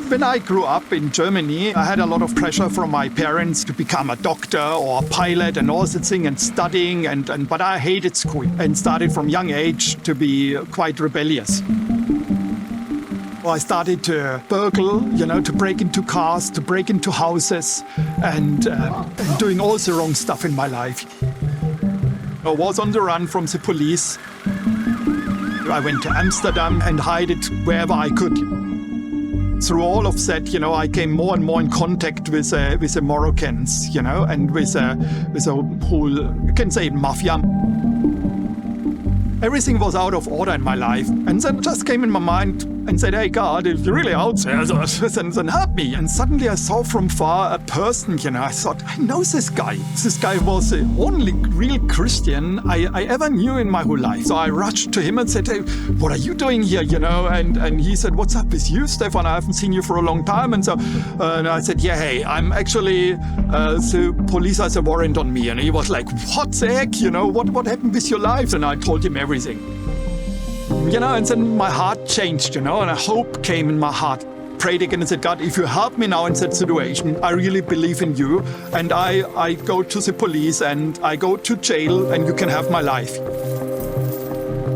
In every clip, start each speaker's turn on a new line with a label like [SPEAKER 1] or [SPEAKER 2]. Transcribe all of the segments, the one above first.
[SPEAKER 1] When I grew up in Germany, I had a lot of pressure from my parents to become a doctor or a pilot and all that thing and studying. But I hated school and started from young age to be quite rebellious. I started to burgle, to break into cars, to break into houses, and doing all the wrong stuff in my life. I was on the run from the police. I went to Amsterdam and hid it wherever I could. Through all of that, I came more and more in contact with the Moroccans, and with a whole, you can say, mafia. Everything was out of order in my life. And then it just came in my mind and said, hey, God, if you're really out there, then help me. And suddenly I saw from far a person, I thought, I know this guy. This guy was the only real Christian I ever knew in my whole life. So I rushed to him and said, hey, what are you doing here, And he said, what's up with you, Stephan? I haven't seen you for a long time. And so and I said, yeah, hey, I'm actually, the police has a warrant on me. And he was like, what the heck, what happened with your life? And I told him everything. And then my heart changed, and a hope came in my heart. Prayed again and said, God, if you help me now in that situation, I really believe in you. And I go to the police and I go to jail and you can have my life.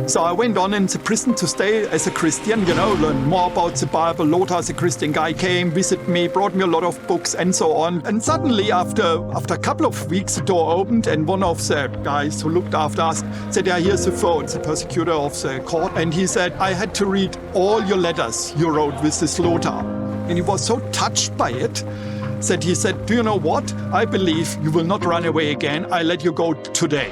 [SPEAKER 1] So I went on in the prison to stay as a Christian, learn more about the Bible. Lothar, the Christian guy, came, visited me, brought me a lot of books and so on. And suddenly, after a couple of weeks, the door opened and one of the guys who looked after us said, yeah, here's the phone, the prosecutor of the court. And he said, I had to read all your letters you wrote with this Lothar. And he was so touched by it that he said, do you know what? I believe you will not run away again. I let you go today.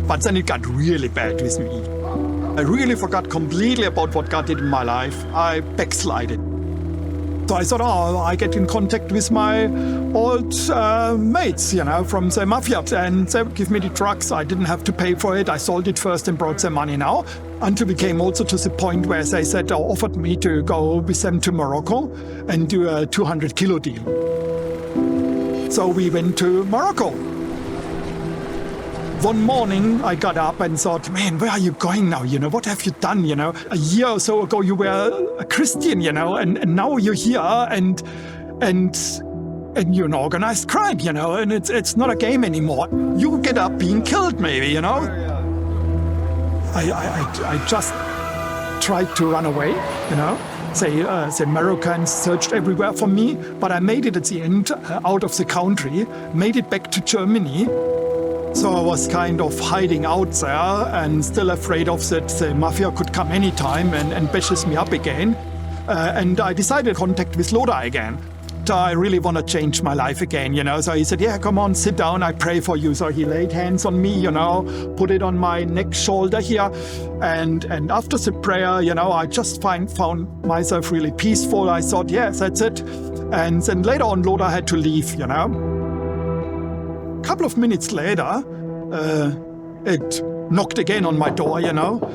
[SPEAKER 1] But then it got really bad with me. I really forgot completely about what God did in my life. I backslided. So I thought, I get in contact with my old mates, from the mafia. And they would give me the drugs. I didn't have to pay for it. I sold it first and brought them money now. Until we came also to the point where they said, offered me to go with them to Morocco and do a 200 kilo deal. So we went to Morocco. One morning, I got up and thought, man, where are you going now? What have you done? A year or so ago, you were a Christian, and now you're here and you're an organized crime, and it's not a game anymore. You get up being killed, maybe, I just tried to run away, The Americans searched everywhere for me, but I made it at the end out of the country, made it back to Germany. So I was kind of hiding out there and still afraid of that the mafia could come anytime and bashes me up again. And I decided to contact with Lothar again. So I really want to change my life again, So he said, yeah, come on, sit down, I pray for you. So he laid hands on me, put it on my neck, shoulder here. And after the prayer, I just found myself really peaceful. I thought, yes, that's it. And then later on, Lothar had to leave, A couple of minutes later, it knocked again on my door,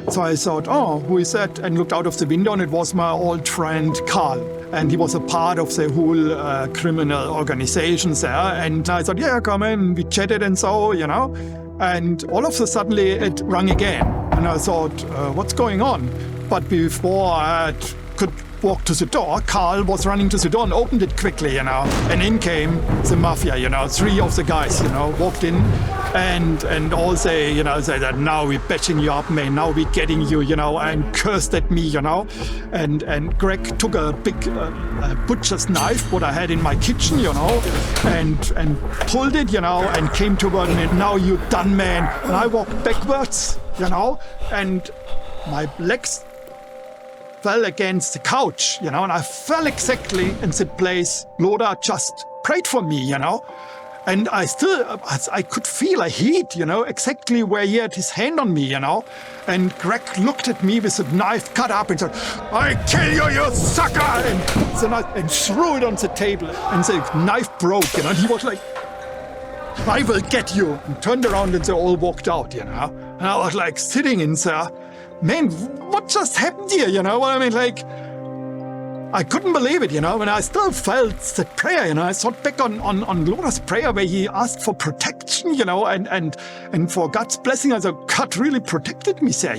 [SPEAKER 1] So I thought, who is that? And looked out of the window, and it was my old friend, Karl. And he was a part of the whole criminal organization there. And I thought, yeah, come in. We chatted and so, And all of a sudden, it rang again. And I thought, what's going on? But before I could walk to the door, Karl was running to the door and opened it quickly, And in came the mafia, 3 of the guys, walked in and all say that now we're patching you up, man, now we're getting you, and cursed at me, And Greg took a big butcher's knife, what I had in my kitchen, and pulled it, and came toward me, now you're done, man. And I walked backwards, and my legs fell against the couch, and I fell exactly in the place Lothar just prayed for me, And I could feel a heat, exactly where he had his hand on me, And Greg looked at me with a knife cut up and said, I kill you, you sucker! And threw it on the table, and the knife broke, And he was like, I will get you! And turned around and they all walked out, And I was like sitting in there, man, what just happened here, what I mean? Like, I couldn't believe it, and I still felt that prayer, I thought back on Lothar's prayer where he asked for protection, and for God's blessing. I thought, God really protected me there,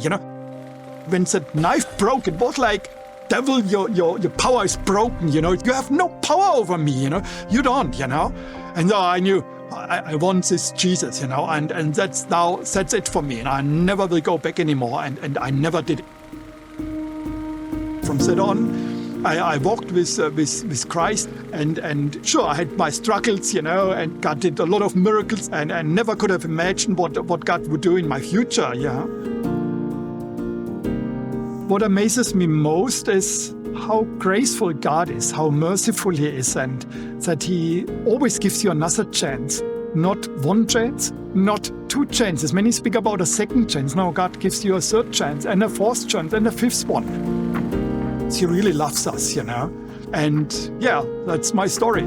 [SPEAKER 1] When that knife broke, it was like, devil, your power is broken, you know. You have no power over me, you know. You don't, you know. And so I knew I want this Jesus, you know, and that's it for me. And I never will go back anymore. And I never did it. From that on, I walked with Christ, and sure, I had my struggles, you know, and God did a lot of miracles, and I never could have imagined what God would do in my future, yeah. What amazes me most is how graceful God is, how merciful He is, and that He always gives you another chance. Not one chance, not two chances. Many speak about a second chance. No, God gives you a third chance, and a fourth chance, and a fifth one. He really loves us, you know. And yeah, that's my story.